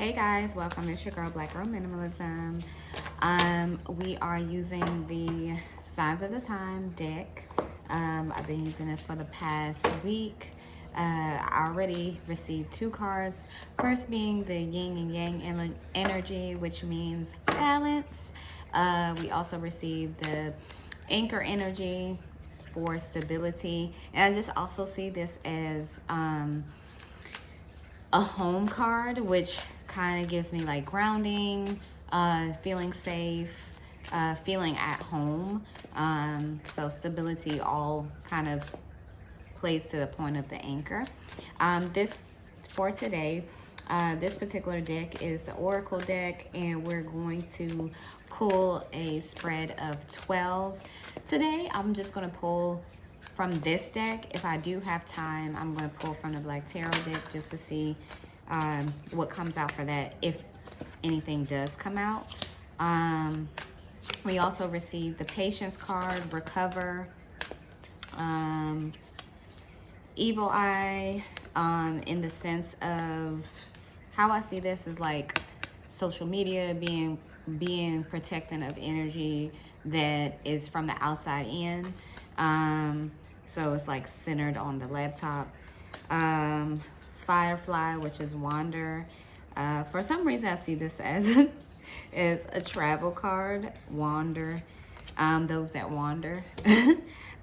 Hey guys, welcome. It's your girl Black Girl Minimalism. We are using the Signs of the Time deck. I've been using this for the past week. I already received two cards. First being the Yin and Yang energy, which means balance. We also received the Anchor energy for stability. And I just also see this as a home card, which kind of gives me like grounding, feeling safe, feeling at home. So stability all kind of plays to the point of the anchor. This for today, this particular deck is the Oracle deck, and we're going to pull a spread of 12. Today, I'm just going to pull from this deck. If I do have time, I'm going to pull from the Black Tarot deck just to see what comes out for that, if anything does come out. We also received the Patience card, Recover, Evil Eye, in the sense of how I see this is like social media being protecting of energy that is from the outside in. So it's like centered on the laptop. Firefly, which is Wander. For some reason, I see this as a travel card. Wander. Those that wander.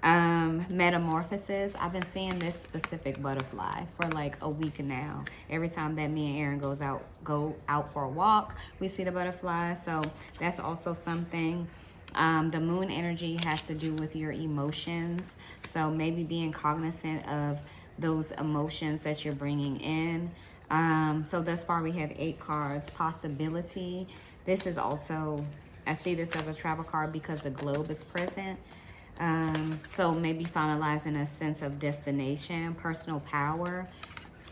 Metamorphosis. I've been seeing this specific butterfly for like a week now. Every time that me and Aaron go out for a walk, we see the butterfly. So that's also something. The moon energy has to do with your emotions. So maybe being cognizant of those emotions that you're bringing in. So thus far we have 8 cards. Possibility. This is also, I see this as a travel card because the globe is present. So maybe finalizing a sense of destination, personal power.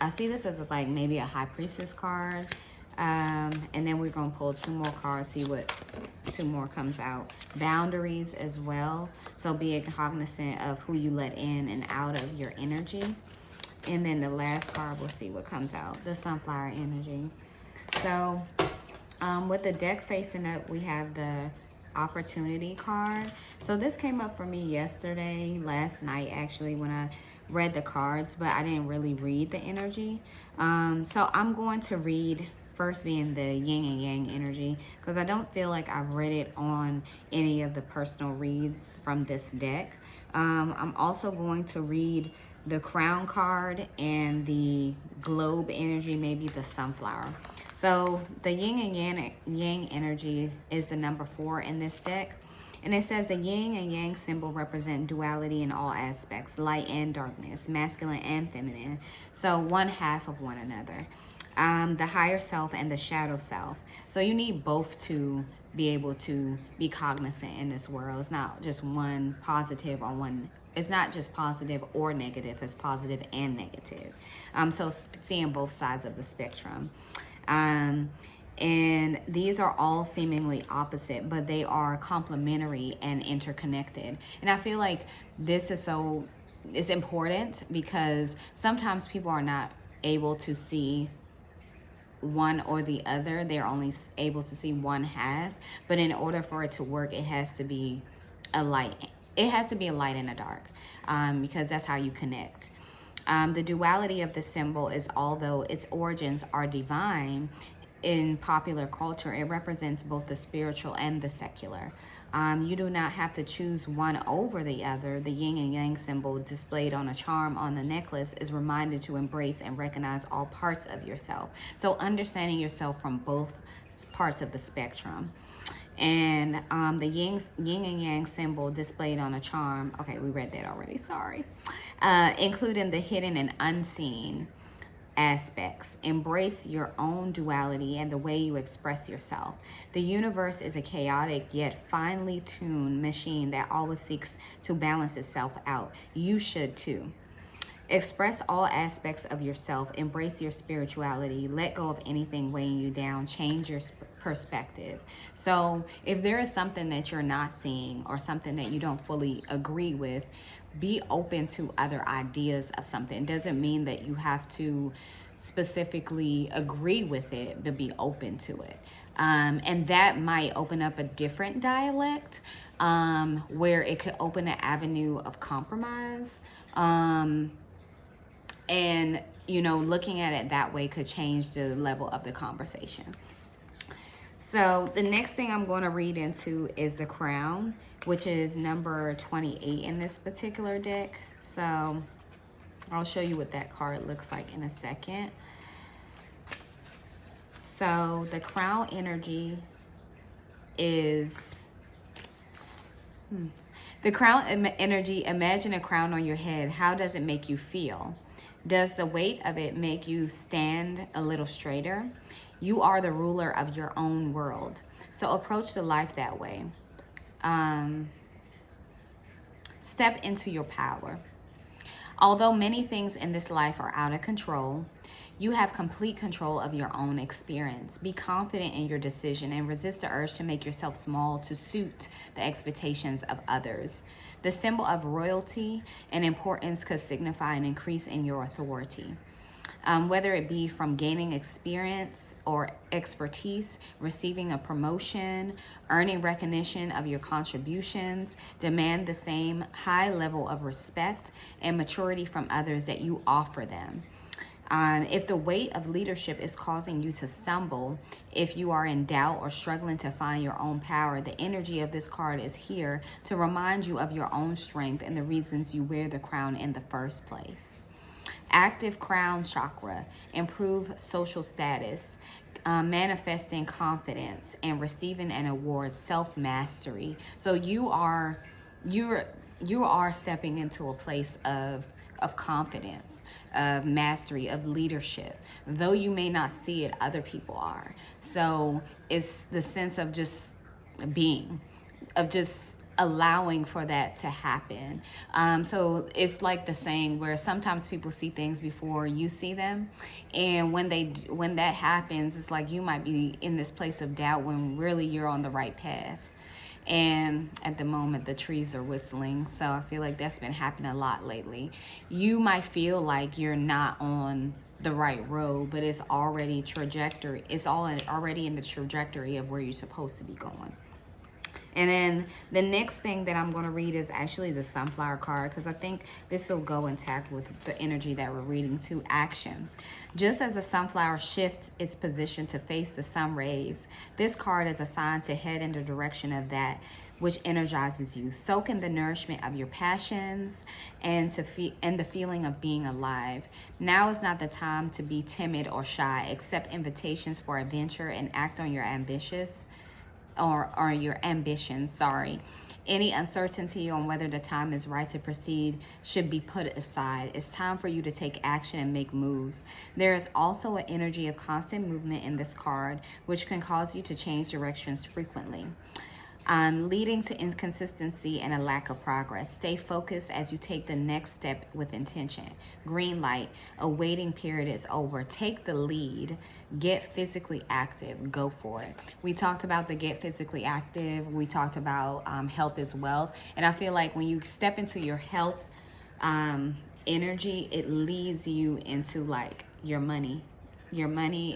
I see this as like maybe a High Priestess card. And then we're going to pull 2 more cards, see what 2 more comes out. Boundaries as well. So being cognizant of who you let in and out of your energy. And then the last card, we'll see what comes out. The Sunflower energy. So with the deck facing up, we have the Opportunity card. So this came up for me last night actually, when I read the cards, but I didn't really read the energy. So I'm going to read first being the Yin and Yang energy, because I don't feel like I've read it on any of the personal reads from this deck. I'm also going to read the Crown card and the Globe energy, maybe the Sunflower. So the Yin and Yang energy is the number 4 in this deck. And it says the yin and yang symbol represent duality in all aspects, light and darkness, masculine and feminine. So one half of one another. The higher self and the shadow self. So you need both to be able to be cognizant in this world. It's not just one positive or one, it's not just positive or negative, it's positive and negative. So seeing both sides of the spectrum. And these are all seemingly opposite, but they are complementary and interconnected. And I feel like this is it's important because sometimes people are not able to see one or the other. They're only able to see one half, but in order for it to work, it has to be a light. It has to be a light and a dark, because that's how you connect. The duality of the symbol is, although its origins are divine, in popular culture, it represents both the spiritual and the secular. You do not have to choose one over the other. The yin and yang symbol displayed on a charm on the necklace is reminded to embrace and recognize all parts of yourself. So understanding yourself from both parts of the spectrum. And the yin and yang symbol displayed on a charm, okay, we read that already, sorry, including the hidden and unseen aspects. Embrace your own duality and the way you express yourself. The universe is a chaotic yet finely tuned machine that always seeks to balance itself out. You should too. Express all aspects of yourself. Embrace your spirituality. Let go of anything weighing you down. Change your perspective. So if there is something that you're not seeing or something that you don't fully agree with, be open to other ideas of something. It doesn't mean that you have to specifically agree with it, but be open to it. And that might open up a different dialect, where it could open an avenue of compromise. And, you know, looking at it that way could change the level of the conversation. So the next thing I'm going to read into is the Crown, which is number 28 in this particular deck. So I'll show you what that card looks like in a second. So the Crown energy is... The Crown energy, imagine a crown on your head. How does it make you feel? Does the weight of it make you stand a little straighter? You are the ruler of your own world. So approach the life that way. Step into your power. Although many things in this life are out of control, you have complete control of your own experience. Be confident in your decision and resist the urge to make yourself small to suit the expectations of others. The symbol of royalty and importance could signify an increase in your authority. Whether it be from gaining experience or expertise, receiving a promotion, earning recognition of your contributions, demand the same high level of respect and maturity from others that you offer them. If the weight of leadership is causing you to stumble, if you are in doubt or struggling to find your own power, the energy of this card is here to remind you of your own strength and the reasons you wear the crown in the first place. Active crown chakra, improve social status, manifesting confidence, and receiving an award, self-mastery. So you are stepping into a place of confidence, of mastery, of leadership. Though you may not see it, other people are. So it's the sense of just being, of just allowing for that to happen. So it's like the saying where sometimes people see things before you see them. And when that happens, it's like you might be in this place of doubt when really you're on the right path. And at the moment, the trees are whistling. So I feel like that's been happening a lot lately. You might feel like you're not on the right road, but it's already trajectory. It's already in the trajectory of where you're supposed to be going. And then the next thing that I'm going to read is actually the Sunflower card, because I think this will go intact with the energy that we're reading to action. Just as a sunflower shifts its position to face the sun rays, this card is assigned to head in the direction of that which energizes you. Soak in the nourishment of your passions and the feeling of being alive. Now is not the time to be timid or shy. Accept invitations for adventure and act on your ambitions. Any uncertainty on whether the time is right to proceed should be put aside. It's time for you to take action and make moves. There is also an energy of constant movement in this card, which can cause you to change directions frequently, leading to inconsistency and a lack of progress. Stay focused as you take the next step with intention. Green light, a waiting period is over. Take the lead. Get physically active. Go for it. We talked about the get physically active. We talked about health is wealth. And I feel like when you step into your health energy, it leads you into like your money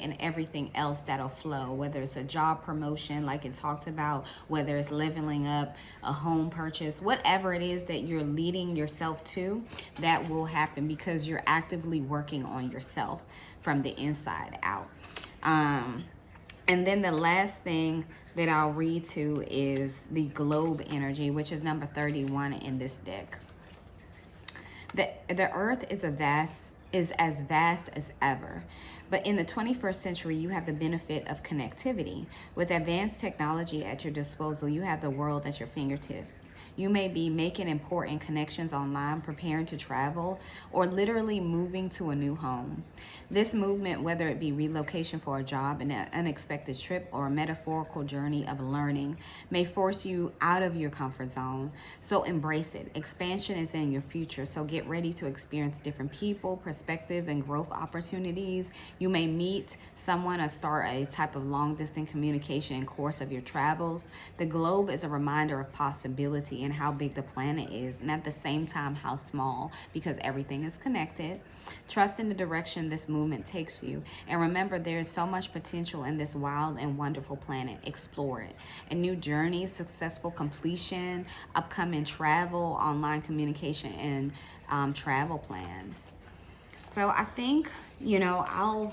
and everything else that'll flow, whether it's a job promotion like it talked about, whether it's leveling up, a home purchase, whatever it is that you're leading yourself to, that will happen because you're actively working on yourself from the inside out. And then the last thing that I'll read to is the globe energy, which is number 31 in this deck. The earth is as vast as ever. But in the 21st century, you have the benefit of connectivity. With advanced technology at your disposal, you have the world at your fingertips. You may be making important connections online, preparing to travel, or literally moving to a new home. This movement, whether it be relocation for a job, an unexpected trip, or a metaphorical journey of learning, may force you out of your comfort zone. So embrace it. Expansion is in your future, so get ready to experience different people, perspective, and growth opportunities. You may meet someone or start a type of long distance communication in course of your travels. The globe is a reminder of possibility and how big the planet is, and at the same time how small, because everything is connected. Trust in the direction this movement takes you, and remember there is so much potential in this wild and wonderful planet. Explore it. A new journey, successful completion, upcoming travel, online communication, and travel plans. So I think, you know,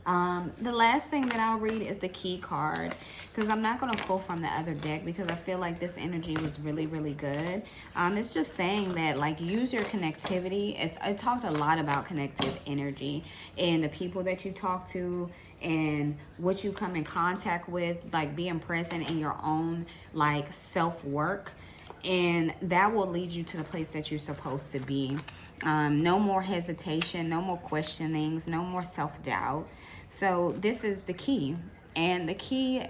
the last thing that I'll read is the key card, because I'm not going to pull from the other deck because I feel like this energy was really, really good. It's just saying that, like, use your connectivity. It talked a lot about connective energy and the people that you talk to and what you come in contact with, like being present in your own, like, self-work. And that will lead you to the place that you're supposed to be. No more hesitation, no more questionings, no more self-doubt. So this is the key. And the key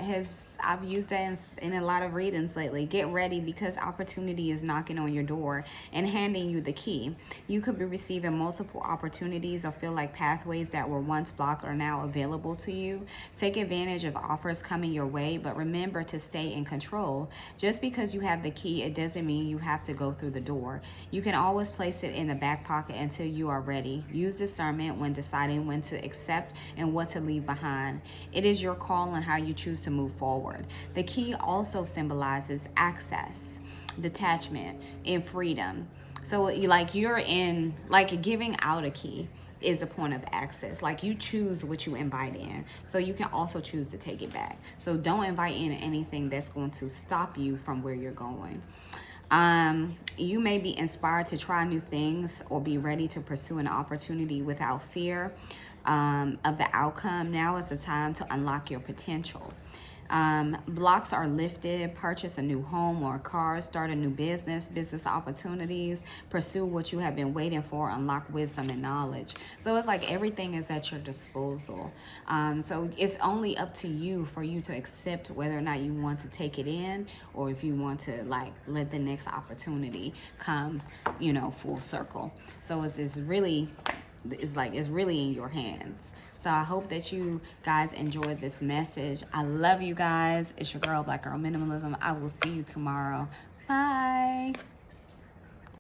I've used that in a lot of readings lately. Get ready, because opportunity is knocking on your door and handing you the key. You could be receiving multiple opportunities or feel like pathways that were once blocked are now available to you. Take advantage of offers coming your way, but remember to stay in control. Just because you have the key, it doesn't mean you have to go through the door. You can always place it in the back pocket until you are ready. Use discernment when deciding when to accept and what to leave behind. It is your call on how you choose to move forward. The key also symbolizes access, detachment, and freedom. So you're in, like, giving out a key is a point of access. Like, you choose what you invite in, so you can also choose to take it back. So don't invite in anything that's going to stop you from where you're going. You may be inspired to try new things or be ready to pursue an opportunity without fear of the outcome. Now is the time to unlock your potential. Blocks are lifted. Purchase a new home or a car, start a new business opportunities, pursue what you have been waiting for, unlock wisdom and knowledge. So it's like everything is at your disposal. So it's only up to you for you to accept whether or not you want to take it in, or if you want to, like, let the next opportunity come, you know, full circle. So it's really in your hands. So I hope that you guys enjoyed this message. I love you guys. It's your girl, Black Girl Minimalism. I will see you tomorrow. Bye.